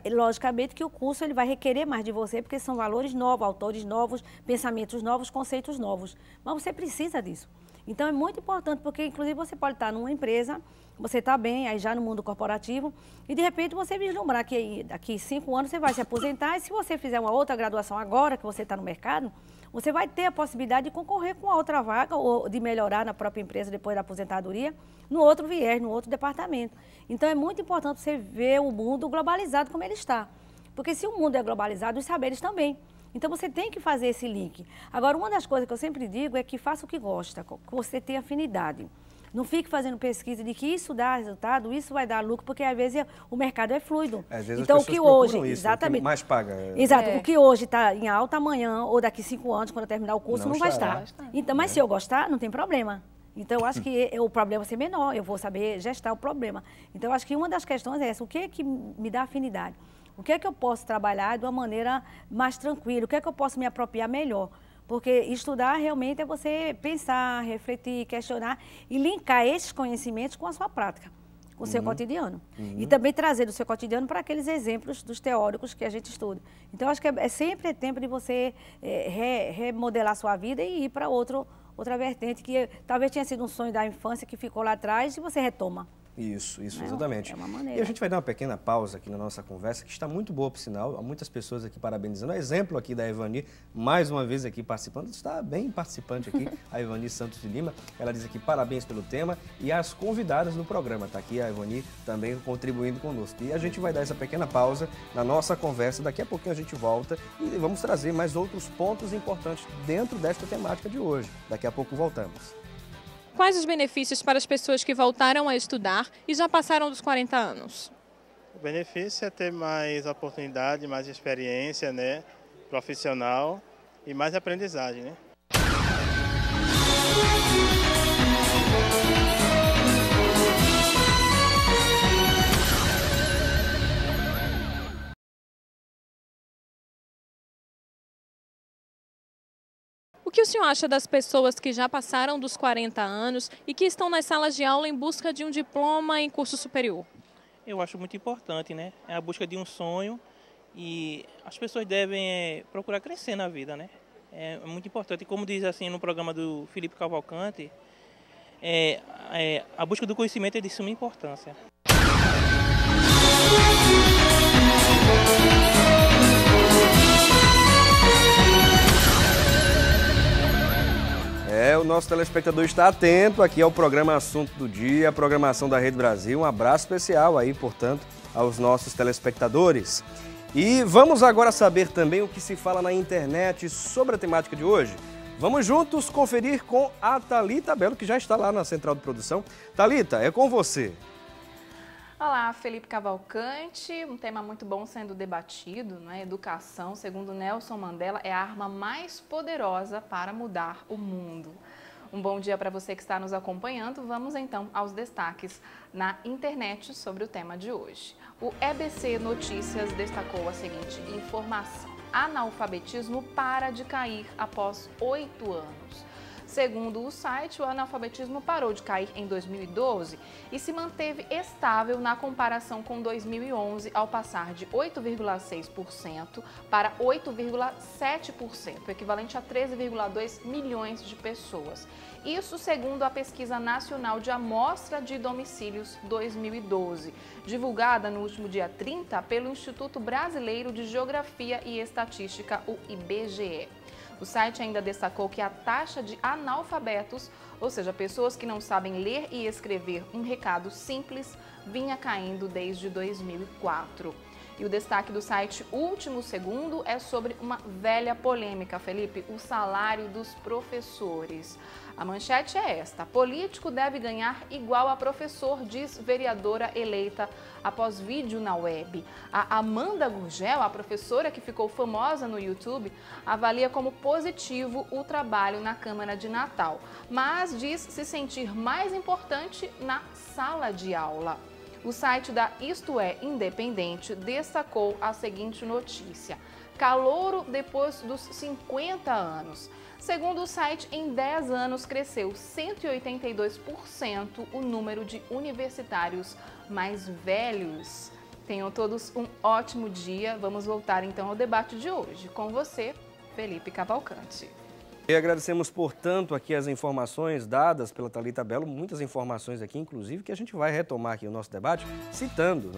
Logicamente que o curso ele vai requerer mais de você, porque são valores novos, autores novos, pensamentos novos, conceitos novos. Mas você precisa disso. Então é muito importante, porque inclusive você pode estar numa empresa, você está bem, aí já no mundo corporativo, e de repente você vislumbrar que daqui 5 anos você vai se aposentar, e se você fizer uma outra graduação agora que você está no mercado, você vai ter a possibilidade de concorrer com a outra vaga ou de melhorar na própria empresa depois da aposentadoria, no outro viés, no outro departamento. Então, é muito importante você ver o mundo globalizado como ele está. Porque se o mundo é globalizado, os saberes também. Então, você tem que fazer esse link. Agora, uma das coisas que eu sempre digo é que faça o que gosta, que você tenha afinidade. Não fique fazendo pesquisa de que isso dá resultado, isso vai dar lucro, porque às vezes o mercado é fluido. Às vezes então, as o que pessoas hoje, procuram isso, exatamente, o que mais paga. Exato, o que hoje está em alta, amanhã ou daqui 5 anos, quando eu terminar o curso, não vai estar. Então, mas se eu gostar, não tem problema. Então, eu acho que o problema vai ser menor, eu vou saber gestar o problema. Então, eu acho que uma das questões é essa, o que é que me dá afinidade? O que é que eu posso trabalhar de uma maneira mais tranquila? O que é que eu posso me apropriar melhor? Porque estudar realmente é você pensar, refletir, questionar e linkar esses conhecimentos com a sua prática, com o seu cotidiano. E também trazer do seu cotidiano para aqueles exemplos dos teóricos que a gente estuda. Então, acho que é sempre tempo de você remodelar a sua vida e ir para outra vertente que talvez tenha sido um sonho da infância que ficou lá atrás e você retoma. Isso, exatamente. É uma maneira. E a gente vai dar uma pequena pausa aqui na nossa conversa, que está muito boa, por sinal. Há muitas pessoas aqui parabenizando. Exemplo aqui da Evani, mais uma vez aqui participando. Está bem participante aqui, a Evani Santos de Lima. Ela diz aqui parabéns pelo tema e as convidadas do programa. Está aqui a Evani também contribuindo conosco. E a gente vai dar essa pequena pausa na nossa conversa. Daqui a pouquinho a gente volta e vamos trazer mais outros pontos importantes dentro desta temática de hoje. Daqui a pouco voltamos. Quais os benefícios para as pessoas que voltaram a estudar e já passaram dos 40 anos? O benefício é ter mais oportunidade, mais experiência, né, profissional e mais aprendizagem, né? O que o senhor acha das pessoas que já passaram dos 40 anos e que estão nas salas de aula em busca de um diploma em curso superior? Eu acho muito importante, né? É a busca de um sonho e as pessoas devem procurar crescer na vida, né? É muito importante. Como diz assim no programa do Felipe Cavalcante, a busca do conhecimento é de suma importância. O nosso telespectador está atento aqui ao programa Assunto do Dia, a programação da Rede Brasil. Um abraço especial aí, portanto, aos nossos telespectadores. E vamos agora saber também o que se fala na internet sobre a temática de hoje. Vamos juntos conferir com a Thalita Belo, que já está lá na Central de Produção. Thalita, é com você. Olá, Felipe Cavalcante, um tema muito bom sendo debatido, né? Educação, segundo Nelson Mandela, é a arma mais poderosa para mudar o mundo. Um bom dia para você que está nos acompanhando. Vamos então aos destaques na internet sobre o tema de hoje. O EBC Notícias destacou a seguinte informação: analfabetismo para de cair após 8 anos. Segundo o site, o analfabetismo parou de cair em 2012 e se manteve estável na comparação com 2011, ao passar de 8,6% para 8,7%, equivalente a 13,2 milhões de pessoas. Isso segundo a Pesquisa Nacional de Amostra de Domicílios 2012, divulgada no último dia 30 pelo Instituto Brasileiro de Geografia e Estatística, o IBGE. O site ainda destacou que a taxa de analfabetos, ou seja, pessoas que não sabem ler e escrever um recado simples, vinha caindo desde 2004. E o destaque do site Último Segundo é sobre uma velha polêmica, Felipe, o salário dos professores. A manchete é esta: político deve ganhar igual a professor, diz vereadora eleita após vídeo na web. A Amanda Gurgel, a professora que ficou famosa no YouTube, avalia como positivo o trabalho na Câmara de Natal, mas diz se sentir mais importante na sala de aula. O site da Isto É Independente destacou a seguinte notícia: calouro depois dos 50 anos. Segundo o site, em 10 anos cresceu 182% o número de universitários mais velhos. Tenham todos um ótimo dia. Vamos voltar então ao debate de hoje. Com você, Felipe Cavalcante. E agradecemos, portanto, aqui as informações dadas pela Thalita Belo, muitas informações aqui, inclusive, que a gente vai retomar aqui o nosso debate, citando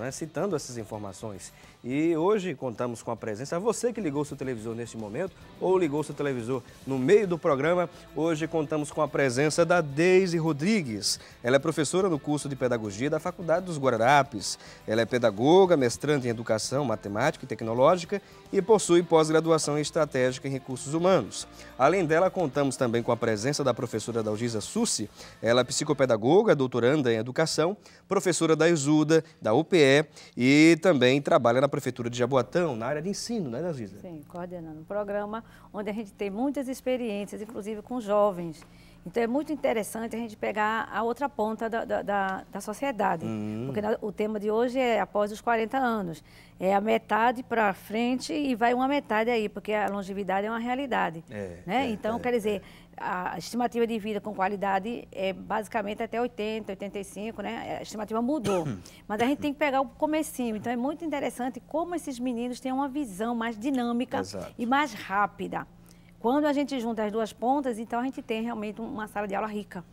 essas informações. E hoje contamos com a presença, você que ligou seu televisor neste momento, ou ligou seu televisor no meio do programa, hoje contamos com a presença da Deise Rodrigues. Ela é professora no curso de Pedagogia da Faculdade dos Guararapes. Ela é pedagoga, mestranda em Educação, Matemática e Tecnológica e possui pós-graduação em Estratégica em Recursos Humanos. Além dela, contamos também com a presença da professora Dalgisa Sussi. Ela é psicopedagoga, doutoranda em Educação, professora da Exuda, da UPE e também trabalha na Prefeitura de Jaboatão, na área de ensino, né, Dalgisa? Sim, coordenando um programa onde a gente tem muitas experiências, inclusive com jovens. Então é muito interessante a gente pegar a outra ponta da sociedade, porque o tema de hoje é após os 40 anos. É a metade para frente e vai uma metade aí, porque a longevidade é uma realidade. Então, quer dizer, a estimativa de vida com qualidade é basicamente até 80, 85, né? A estimativa mudou, mas a gente tem que pegar o comecinho. Então é muito interessante como esses meninos têm uma visão mais dinâmica e mais rápida. Quando a gente junta as duas pontas, então a gente tem realmente uma sala de aula rica.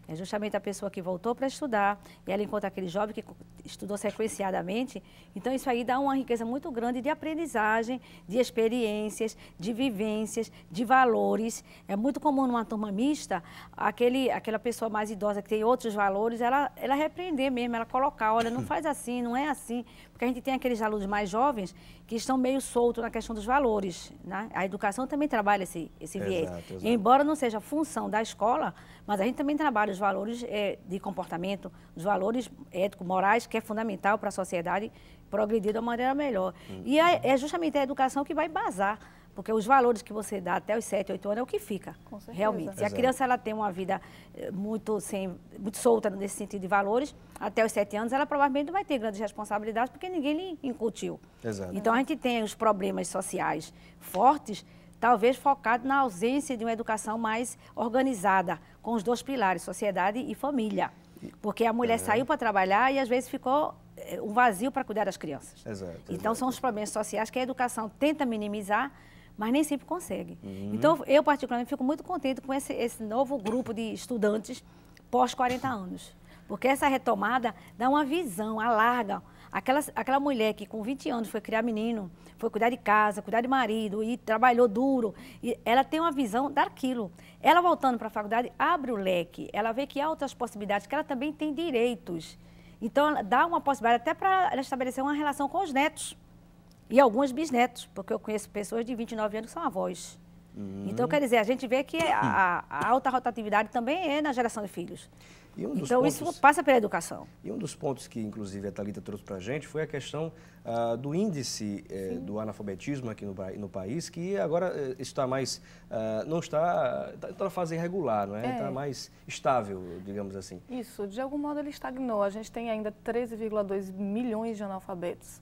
É justamente a pessoa que voltou para estudar e ela encontra aquele jovem que estudou sequenciadamente. Então isso aí dá uma riqueza muito grande de aprendizagem, de experiências, de vivências, de valores. É muito comum numa turma mista, aquela pessoa mais idosa que tem outros valores, ela repreender mesmo, ela colocar, olha, não faz assim, não é assim. Porque a gente tem aqueles alunos mais jovens que estão meio soltos na questão dos valores, né? A educação também trabalha esse viés. Exato. Embora não seja função da escola, mas a gente também trabalha os valores de comportamento, os valores ético-morais, que é fundamental para a sociedade progredir de uma maneira melhor. E é justamente a educação que vai embasar, porque os valores que você dá até os 7, 8 anos é o que fica, realmente. Se a criança ela tem uma vida muito solta nesse sentido de valores, até os 7 anos ela provavelmente não vai ter grandes responsabilidades, porque ninguém lhe incutiu. Então a gente tem os problemas sociais fortes, talvez focado na ausência de uma educação mais organizada, com os dois pilares, sociedade e família. Porque a mulher saiu para trabalhar e às vezes ficou um vazio para cuidar das crianças. Então são os problemas sociais que a educação tenta minimizar, mas nem sempre consegue. Então eu particularmente fico muito contente com esse novo grupo de estudantes pós 40 anos. Porque essa retomada dá uma visão, alarga. Aquela mulher que com 20 anos foi criar menino, foi cuidar de casa, cuidar de marido e trabalhou duro, e ela tem uma visão daquilo. Ela voltando para a faculdade abre o leque, ela vê que há outras possibilidades, que ela também tem direitos. Então ela dá uma possibilidade até para ela estabelecer uma relação com os netos e alguns bisnetos, porque eu conheço pessoas de 29 anos que são avós. Então, quer dizer, a gente vê que a alta rotatividade também é na geração de filhos. Então, isso passa pela educação. E um dos pontos que, inclusive, a Thalita trouxe para a gente foi a questão do índice do analfabetismo aqui no país, que agora está mais, não está na fase irregular, não é? Está mais estável, digamos assim. Isso, de algum modo ele estagnou. A gente tem ainda 13,2 milhões de analfabetos.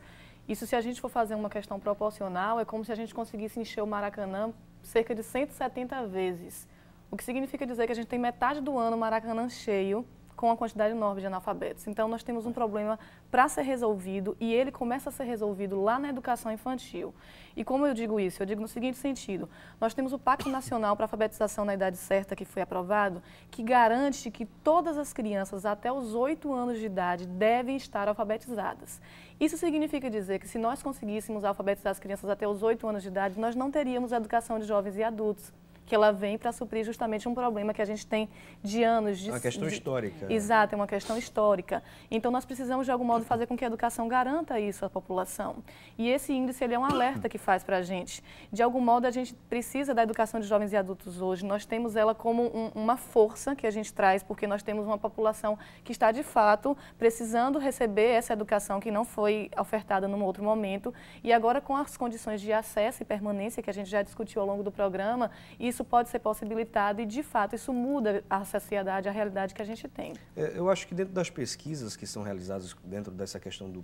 Isso, se a gente for fazer uma questão proporcional, é como se a gente conseguisse encher o Maracanã cerca de 170 vezes. O que significa dizer que a gente tem metade do ano o Maracanã cheio, com a quantidade enorme de analfabetos. Então, nós temos um problema para ser resolvido e ele começa a ser resolvido lá na educação infantil. E como eu digo isso? Eu digo no seguinte sentido, nós temos o Pacto Nacional para a Alfabetização na Idade Certa, que foi aprovado, que garante que todas as crianças até os 8 anos de idade devem estar alfabetizadas. Isso significa dizer que se nós conseguíssemos alfabetizar as crianças até os 8 anos de idade, nós não teríamos a educação de jovens e adultos, que ela vem para suprir justamente um problema que a gente tem de anos. Uma questão histórica. Exato, é uma questão histórica. Então, nós precisamos, de algum modo, fazer com que a educação garanta isso à população. E esse índice, ele é um alerta que faz para a gente. De algum modo, a gente precisa da educação de jovens e adultos hoje. Nós temos ela como uma força que a gente traz, porque nós temos uma população que está, de fato, precisando receber essa educação que não foi ofertada num outro momento. E agora, com as condições de acesso e permanência que a gente já discutiu ao longo do programa, isso pode ser possibilitado e, de fato, isso muda a sociedade, a realidade que a gente tem. Eu acho que dentro das pesquisas que são realizadas dentro dessa questão da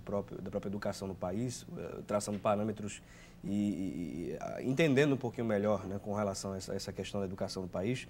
própria educação no país, traçando parâmetros e entendendo um pouquinho melhor, né, com relação a essa questão da educação no país,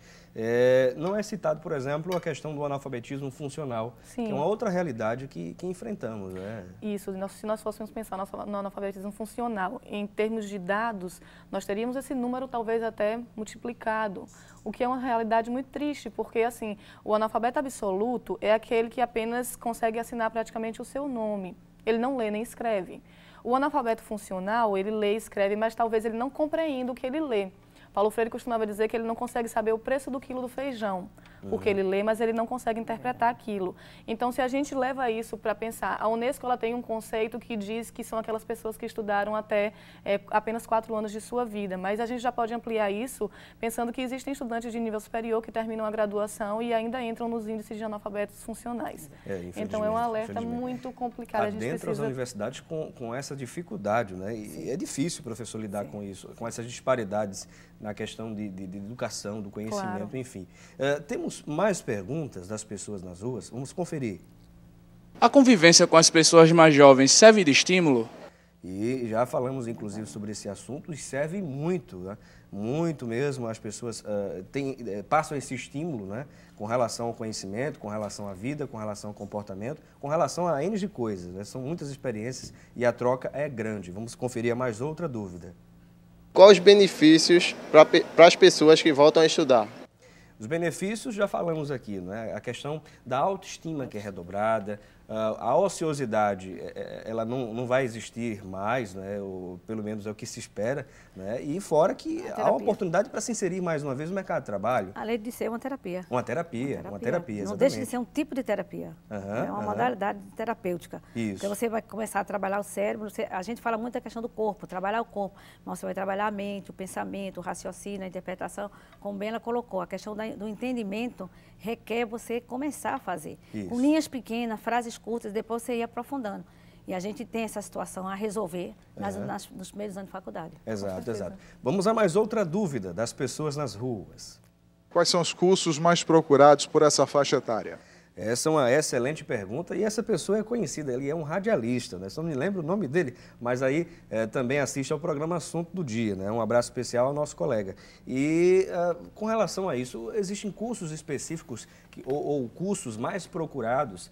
não é citado, por exemplo, a questão do analfabetismo funcional, que é uma outra realidade que enfrentamos. Isso, se nós fôssemos pensar no analfabetismo funcional, em termos de dados, nós teríamos esse número talvez até multiplicado complicado, o que é uma realidade muito triste, porque assim, o analfabeto absoluto é aquele que apenas consegue assinar praticamente o seu nome. Ele não lê nem escreve. O analfabeto funcional, ele lê e escreve, mas talvez ele não compreenda o que ele lê. Paulo Freire costumava dizer que ele não consegue saber o preço do quilo do feijão, porque ele lê, mas ele não consegue interpretar aquilo. Então, se a gente leva isso para pensar, a Unesco ela tem um conceito que diz que são aquelas pessoas que estudaram até apenas 4 anos de sua vida, mas a gente já pode ampliar isso pensando que existem estudantes de nível superior que terminam a graduação e ainda entram nos índices de analfabetos funcionais. Então, é um alerta muito complicado. A gente precisa... as universidades com essa dificuldade, né? E é difícil, professor, lidar com isso, com essas disparidades na questão de educação, do conhecimento, enfim. Temos mais perguntas das pessoas nas ruas? Vamos conferir. A convivência com as pessoas mais jovens serve de estímulo? E já falamos, inclusive, sobre esse assunto e serve muito, né? Muito mesmo. As pessoas passam esse estímulo, né? Com relação ao conhecimento, com relação à vida, com relação ao comportamento, com relação a N de coisas, né? São muitas experiências e a troca é grande. Vamos conferir mais outra dúvida. Quais os benefícios para as pessoas que voltam a estudar? Os benefícios já falamos aqui, né? A questão da autoestima que é redobrada, a ociosidade ela não vai existir mais, né? Ou pelo menos é o que se espera, né? E fora que há oportunidade para se inserir mais uma vez no mercado de trabalho. Além de ser uma terapia. Uma terapia, Não deixa de ser um tipo de terapia. É uma modalidade terapêutica. Isso. Então você vai começar a trabalhar o cérebro, a gente fala muito da questão do corpo, trabalhar o corpo, mas você vai trabalhar a mente, o pensamento, o raciocínio, a interpretação, como bem ela colocou, a questão do entendimento requer você começar a fazer. Isso. Com linhas pequenas, frases curtas, depois você ir aprofundando. E a gente tem essa situação a resolver nos primeiros anos de faculdade. Exato, exato. Vamos a mais outra dúvida das pessoas nas ruas. Quais são os cursos mais procurados por essa faixa etária? Essa é uma excelente pergunta e essa pessoa é conhecida, ele é um radialista, né? Só não me lembro o nome dele, mas aí também assiste ao programa Assunto do Dia, né? Um abraço especial ao nosso colega. E com relação a isso, existem cursos específicos ou cursos mais procurados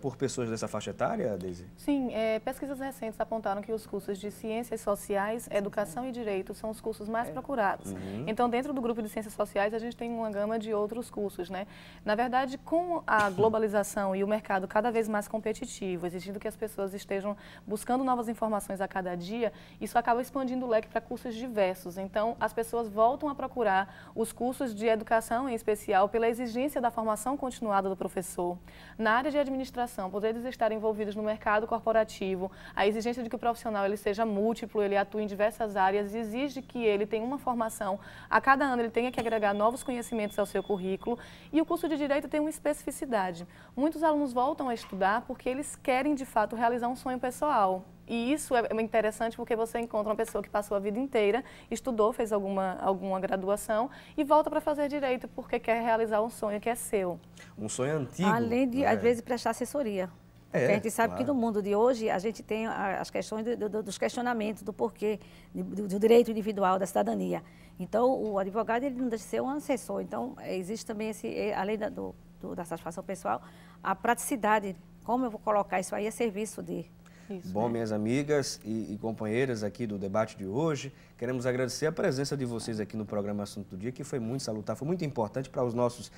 por pessoas dessa faixa etária, Deise? Sim, pesquisas recentes apontaram que os cursos de Ciências Sociais, Educação e Direito são os cursos mais procurados. Então, dentro do grupo de Ciências Sociais, a gente tem uma gama de outros cursos, né? Na verdade, com a globalização e o mercado cada vez mais competitivo, exigindo que as pessoas estejam buscando novas informações a cada dia, isso acaba expandindo o leque para cursos diversos. Então, as pessoas voltam a procurar os cursos de educação, em especial, pela exigência da formação continuada do professor. Na área de administração, por eles estarem envolvidos no mercado corporativo, a exigência de que o profissional ele seja múltiplo, ele atue em diversas áreas, exige que ele tenha uma formação, a cada ano ele tenha que agregar novos conhecimentos ao seu currículo, e o curso de Direito tem uma especificidade. Muitos alunos voltam a estudar porque eles querem, de fato, realizar um sonho pessoal. E isso é interessante porque você encontra uma pessoa que passou a vida inteira, estudou, fez alguma graduação e volta para fazer Direito porque quer realizar um sonho que é seu. Um sonho antigo. Além de, às vezes, prestar assessoria. Porque a gente sabe que no mundo de hoje a gente tem as questões dos questionamentos do porquê, do direito individual, da cidadania. Então, o advogado ele não deixa de ser um assessor. Então, existe também, além da satisfação pessoal, a praticidade, como eu vou colocar isso aí a serviço de... Isso, Bom, minhas amigas e companheiras aqui do debate de hoje, queremos agradecer a presença de vocês aqui no programa Assunto do Dia, que foi muito salutar, foi muito importante para os nossos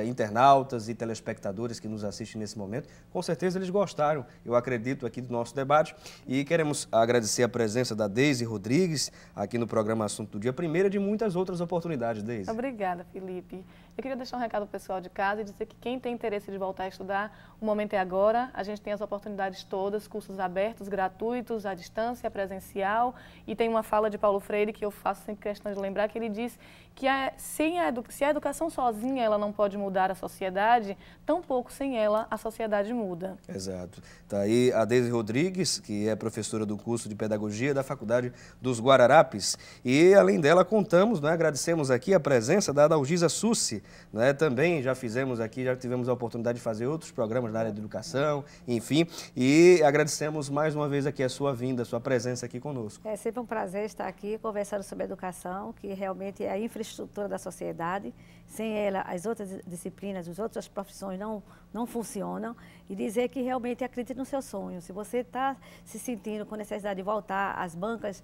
internautas e telespectadores que nos assistem nesse momento. Com certeza eles gostaram, eu acredito, aqui do nosso debate. E queremos agradecer a presença da Deise Rodrigues aqui no programa Assunto do Dia, primeira de muitas outras oportunidades, Deise. Obrigada, Felipe. Eu queria deixar um recado para o pessoal de casa e dizer que quem tem interesse de voltar a estudar, o momento é agora. A gente tem as oportunidades todas, cursos abertos, gratuitos, à distância, presencial. E tem uma fala de Paulo Freire que eu faço sempre questão de lembrar, que ele diz que se a educação sozinha ela não pode mudar a sociedade, tampouco sem ela a sociedade muda. Exato. Está aí a Deise Rodrigues, que é professora do curso de Pedagogia da Faculdade dos Guararapes. E, além dela, contamos, né, agradecemos aqui a presença da Adalgisa Sussi, né, também já tivemos a oportunidade de fazer outros programas na área de educação, enfim, e agradecemos agradecemos mais uma vez aqui a sua vinda, a sua presença aqui conosco. É sempre um prazer estar aqui conversando sobre educação, que realmente é a infraestrutura da sociedade. Sem ela, as outras disciplinas, as outras profissões não funcionam. E dizer que realmente acredite no seu sonho. Se você está se sentindo com necessidade de voltar às bancas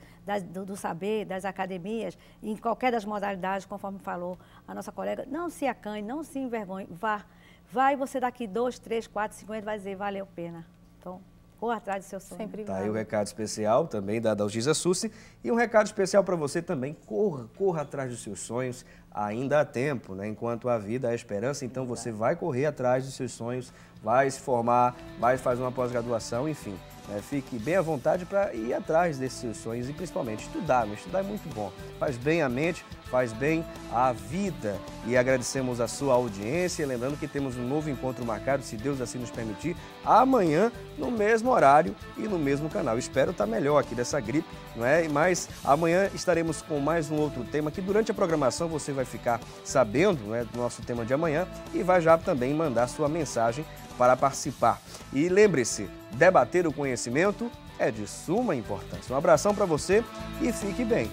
do saber, das academias, em qualquer das modalidades, conforme falou a nossa colega, não se acanhe, não se envergonhe, vá. Vai, você daqui 2, 3, 4, 5 anos vai dizer, valeu a pena. Então, corra atrás do seu sonho. Sempre tá aí o recado especial também da Dalgisa Sussi. E um recado especial para você também, corra atrás dos seus sonhos. Ainda há tempo, né? Enquanto há vida, há esperança, então você vai correr atrás dos seus sonhos, vai se formar, vai fazer uma pós-graduação, enfim. Fique bem à vontade para ir atrás desses seus sonhos e principalmente estudar, estudar é muito bom. Faz bem a mente, faz bem a vida. E agradecemos a sua audiência, lembrando que temos um novo encontro marcado, se Deus assim nos permitir, amanhã, no mesmo horário e no mesmo canal. Espero estar melhor aqui dessa gripe, não é? Mas amanhã estaremos com mais um outro tema que durante a programação você vai ficar sabendo, não é, do nosso tema de amanhã e vai já também mandar sua mensagem para participar. E lembre-se, debater o conhecimento é de suma importância. Um abração para você e fique bem.